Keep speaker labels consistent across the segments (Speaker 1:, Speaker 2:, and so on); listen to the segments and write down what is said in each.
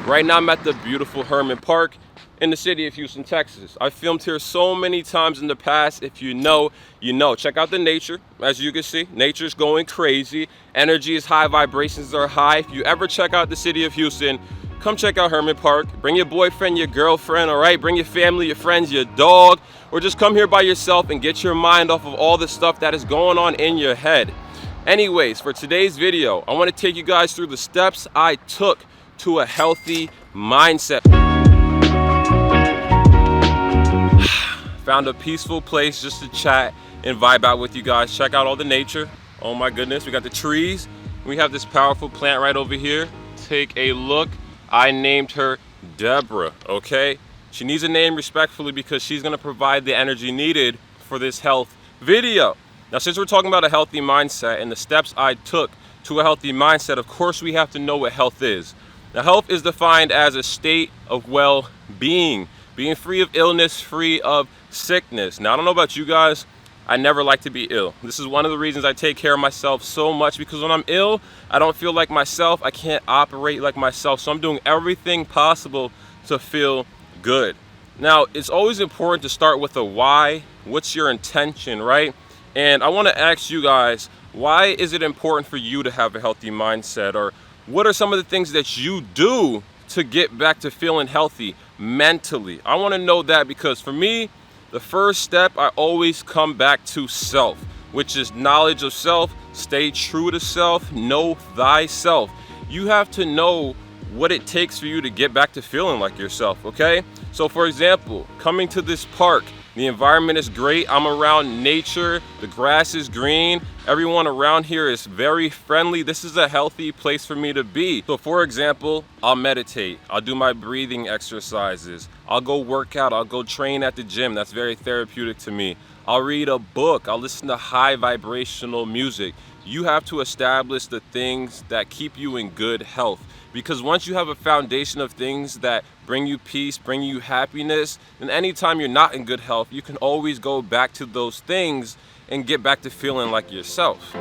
Speaker 1: Right now I'm at the beautiful Herman Park in the city of Houston, Texas. I filmed here so many times in the past. If you know, you know. Check out the nature. As you can see, nature's going crazy. Energy is high, vibrations are high. If you ever check out the city of Houston, come check out Herman Park. Bring your boyfriend, your girlfriend, all right? Bring your family, your friends, your dog, or just come here by yourself and get your mind off of all the stuff that is going on in your head. Anyways, for today's video, I want to take you guys through the steps I took to a healthy mindset. Found a peaceful place just to chat and vibe out with you guys. Check out all the nature. Oh my goodness, we got the trees. We have this powerful plant right over here. Take a look. I named her Deborah, okay? She needs a name respectfully because she's gonna provide the energy needed for this health video. Now, since we're talking about a healthy mindset and the steps I took to a healthy mindset, of course we have to know what health is. Now, health is defined as a state of well-being, being free of illness, free of sickness. Now, I don't know about you guys, I never like to be ill. This is one of the reasons I take care of myself so much, because when I'm ill, I don't feel like myself. I can't operate like myself. So I'm doing everything possible to feel good. Now, it's always important to start with a why. What's your intention, right? And I want to ask you guys, why is it important for you to have a healthy mindset? Or what are some of the things that you do to get back to feeling healthy mentally? I want to know that, because for me, the first step, I always come back to self, which is knowledge of self. Stay true to self, know thyself. You have to know what it takes for you to get back to feeling like yourself, okay? So for example, coming to this park, the environment is great. I'm around nature. The grass is green. Everyone around here is very friendly. This is a healthy place for me to be. So for example, I'll meditate. I'll do my breathing exercises. I'll go work out. I'll go train at the gym. That's very therapeutic to me. I'll read a book. I'll listen to high vibrational music. You have to establish the things that keep you in good health. Because once you have a foundation of things that bring you peace, bring you happiness, then anytime you're not in good health, you can always go back to those things and get back to feeling like yourself.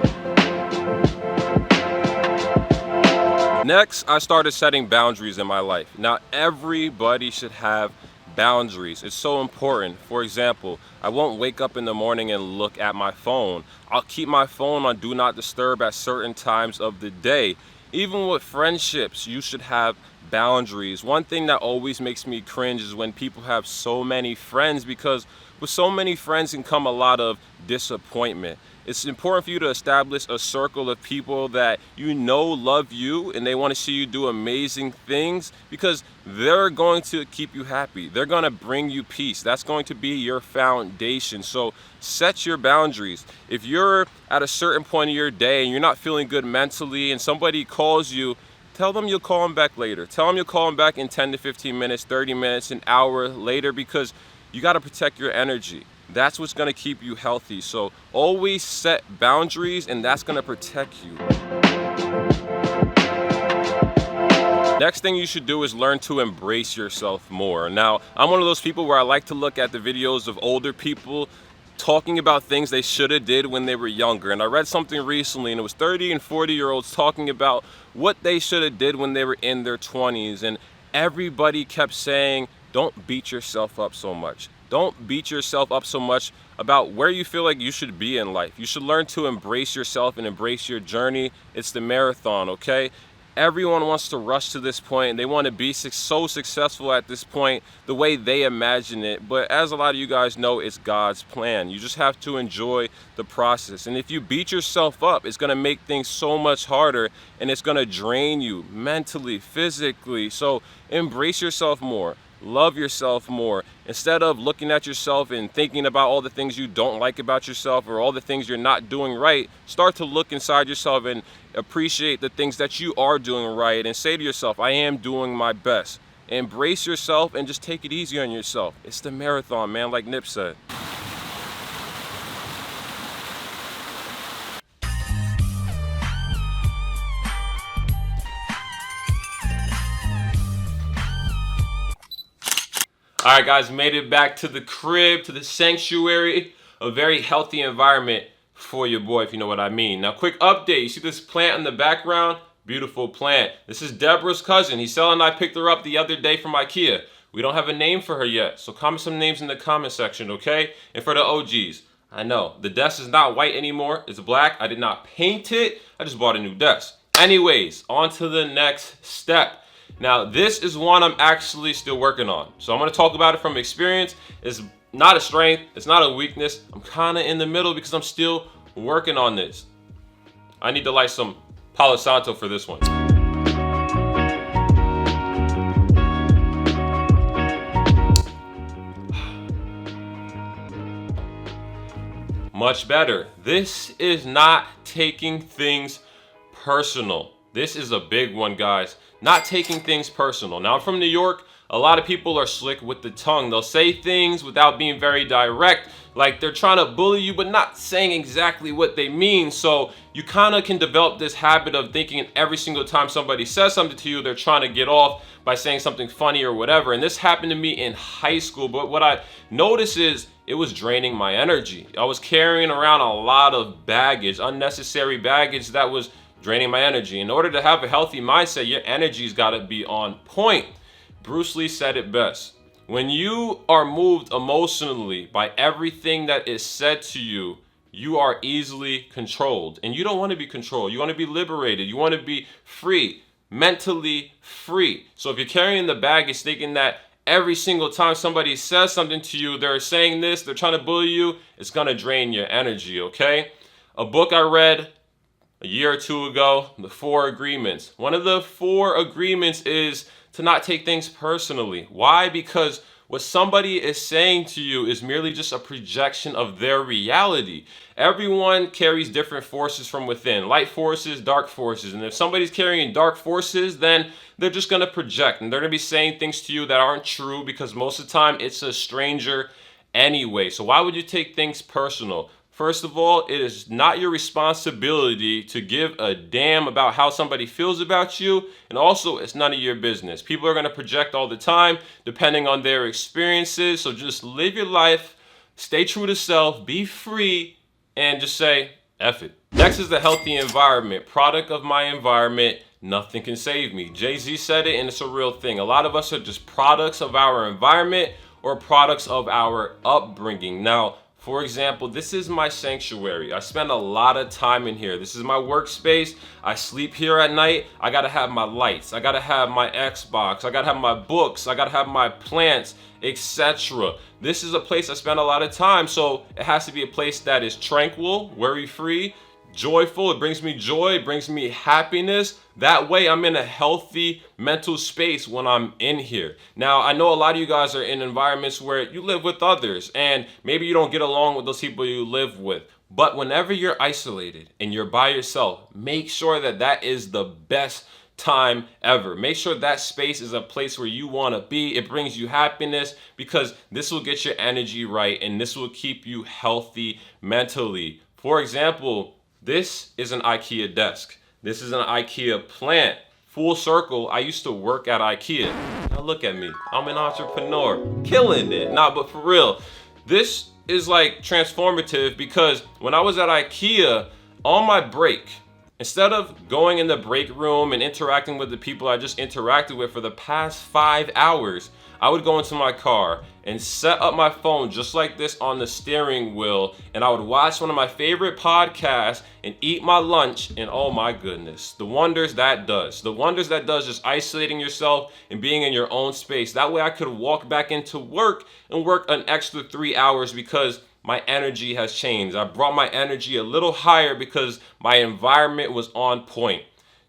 Speaker 1: Next, I started setting boundaries in my life. Now, everybody should have boundaries. It's so important. For example, I won't wake up in the morning and look at my phone. I'll keep my phone on do not disturb at certain times of the day. Even with friendships, you should have boundaries. One thing that always makes me cringe is when people have so many friends, because with so many friends can come a lot of disappointment. It's important for you to establish a circle of people that you know love you and they want to see you do amazing things, because they're going to keep you happy. They're going to bring you peace. That's going to be your foundation. So set your boundaries. If you're at a certain point of your day and you're not feeling good mentally and somebody calls you, tell them you'll call them back later. Tell them you'll call them back in 10 to 15 minutes, 30 minutes, an hour later, because you got to protect your energy. That's what's going to keep you healthy. So always set boundaries, and that's going to protect you. Next thing you should do is learn to embrace yourself more. Now, I'm one of those people where I like to look at the videos of older people talking about things they should have did when they were younger. And I read something recently, and it was 30 and 40-year-olds talking about what they should have did when they were in their 20s. And everybody kept saying, don't beat yourself up so much. Don't beat yourself up so much about where you feel like you should be in life. You should learn to embrace yourself and embrace your journey. It's the marathon, okay? Everyone wants to rush to this point, and they want to be so successful at this point the way they imagine it. But as a lot of you guys know, it's God's plan. You just have to enjoy the process. And if you beat yourself up, it's going to make things so much harder, and it's going to drain you mentally, physically. So embrace yourself more. Love yourself more. Instead of looking at yourself and thinking about all the things you don't like about yourself or all the things you're not doing right, start to look inside yourself and appreciate the things that you are doing right, and say to yourself, I am doing my best. Embrace yourself and just take it easy on yourself. It's the marathon, man, like Nip said. All right, guys, made it back to the crib, to the sanctuary, a very healthy environment for your boy, if you know what I mean. Now, quick update. You see this plant in the background? Beautiful plant. This is Deborah's cousin. Hisela and I picked her up the other day from IKEA. We don't have a name for her yet, so comment some names in the comment section, okay? And for the OGs, I know, the desk is not white anymore. It's black. I did not paint it. I just bought a new desk. Anyways, on to the next step. Now, this is one I'm actually still working on. So I'm going to talk about it from experience. It's not a strength. It's not a weakness. I'm kind of in the middle because I'm still working on this. I need to light some Palo Santo for this one. Much better. This is not taking things personal. This is a big one, guys. Not taking things personal. Now, I'm from New York. A lot of people are slick with the tongue. They'll say things without being very direct, like they're trying to bully you, but not saying exactly what they mean. So you kind of can develop this habit of thinking every single time somebody says something to you, they're trying to get off by saying something funny or whatever. And this happened to me in high school. But what I noticed is it was draining my energy. I was carrying around a lot of baggage, unnecessary baggage that was draining my energy. In order to have a healthy mindset, your energy's got to be on point. Bruce Lee said it best. When you are moved emotionally by everything that is said to you, you are easily controlled. And you don't want to be controlled. You want to be liberated. You want to be free, mentally free. So if you're carrying the baggage thinking that every single time somebody says something to you, they're saying this, they're trying to bully you, it's going to drain your energy, okay? A book I read a year or two ago, The 4 Agreements. One of the 4 agreements is to not take things personally. Why? Because what somebody is saying to you is merely just a projection of their reality. Everyone carries different forces from within, light forces, dark forces. And if somebody's carrying dark forces, then they're just going to project and they're going to be saying things to you that aren't true because most of the time it's a stranger anyway. So why would you take things personal? First of all, it is not your responsibility to give a damn about how somebody feels about you. And also, it's none of your business. People are going to project all the time, depending on their experiences. So just live your life, stay true to self, be free, and just say, F it. Next is the healthy environment. Product of my environment, nothing can save me. Jay-Z said it, and it's a real thing. A lot of us are just products of our environment or products of our upbringing. Now, for example, this is my sanctuary. I spend a lot of time in here. This is my workspace. I sleep here at night. I gotta have my lights. I gotta have my Xbox. I gotta have my books. I gotta have my plants, etc. This is a place I spend a lot of time, so it has to be a place that is tranquil, worry-free, joyful. It brings me joy. It brings me happiness. That way I'm in a healthy mental space when I'm in here. Now, I know a lot of you guys are in environments where you live with others and maybe you don't get along with those people you live with. But whenever you're isolated and you're by yourself, make sure that that is the best time ever. Make sure that space is a place where you want to be. It brings you happiness because this will get your energy right and this will keep you healthy mentally. For example, this is an IKEA desk. This is an IKEA plant. Full circle, I used to work at IKEA. Now look at me. I'm an entrepreneur. Killing it. Nah, but for real, this is like transformative because when I was at IKEA, on my break, instead of going in the break room and interacting with the people I just interacted with for the past 5 hours, I would go into my car and set up my phone just like this on the steering wheel, and I would watch one of my favorite podcasts and eat my lunch, and oh my goodness, the wonders that does. The wonders that does just isolating yourself and being in your own space. That way I could walk back into work and work an extra 3 hours because my energy has changed. I brought my energy a little higher because my environment was on point.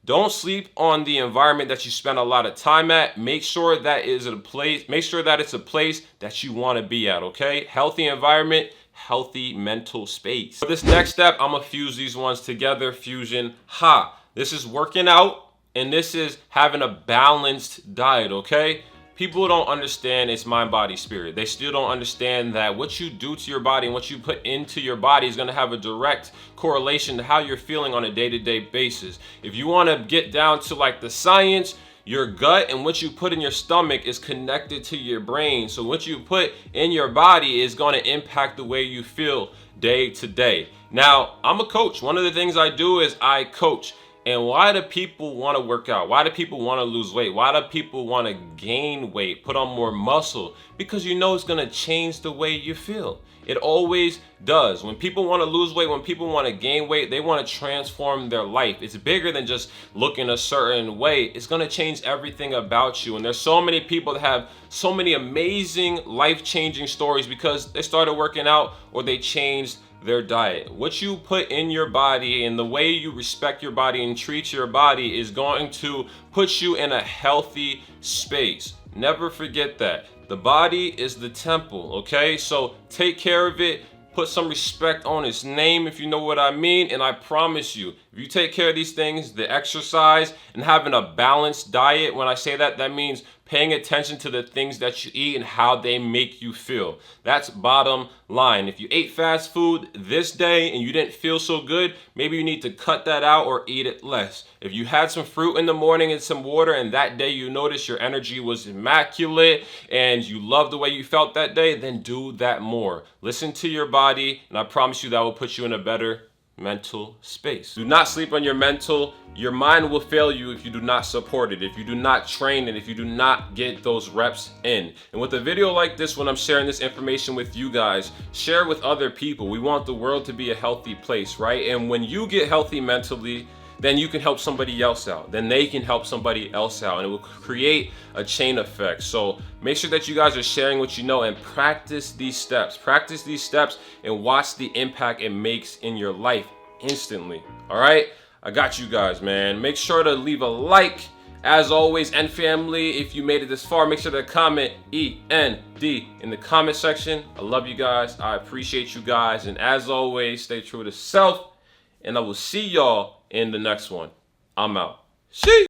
Speaker 1: Don't sleep on the environment that you spend a lot of time at. Make sure that it's a place that you want to be at, okay? Healthy environment, healthy mental space. For this next step, I'm gonna fuse these ones together. Fusion ha. This is working out and this is having a balanced diet, okay? People don't understand it's mind, body, spirit. They still don't understand that what you do to your body and what you put into your body is going to have a direct correlation to how you're feeling on a day-to-day basis. If you want to get down to like the science, your gut and what you put in your stomach is connected to your brain. So what you put in your body is going to impact the way you feel day to day. Now, I'm a coach. One of the things I do is I coach. And why do people want to work out? Why do people want to lose weight? Why do people want to gain weight, put on more muscle? Because you know it's going to change the way you feel. It always does. When people want to lose weight, when people want to gain weight, they want to transform their life. It's bigger than just looking a certain way. It's going to change everything about you. And there's so many people that have so many amazing life-changing stories because they started working out or they changed their diet. What you put in your body and the way you respect your body and treat your body is going to put you in a healthy space. Never forget that. The body is the temple, okay? So take care of it. Put some respect on its name, if you know what I mean. And I promise you, if you take care of these things, the exercise and having a balanced diet, when I say that, that means paying attention to the things that you eat and how they make you feel. That's bottom line. If you ate fast food this day and you didn't feel so good, maybe you need to cut that out or eat it less. If you had some fruit in the morning and some water and that day you noticed your energy was immaculate and you loved the way you felt that day, then do that more. Listen to your body, and I promise you that will put you in a better mental space. Do not sleep on your mental. Your mind will fail you if you do not support it, if you do not train it, if you do not get those reps in. And with a video like this, when I'm sharing this information with you guys, share with other people. We want the world to be a healthy place, right? And when you get healthy mentally, then you can help somebody else out. Then they can help somebody else out, and it will create a chain effect. So make sure that you guys are sharing what you know and practice these steps. Practice these steps and watch the impact it makes in your life instantly. All right? I got you guys, man. Make sure to leave a like, as always, and family, if you made it this far, make sure to comment END in the comment section. I love you guys. I appreciate you guys. And as always, stay true to self, and I will see y'all in the next one. I'm out. See.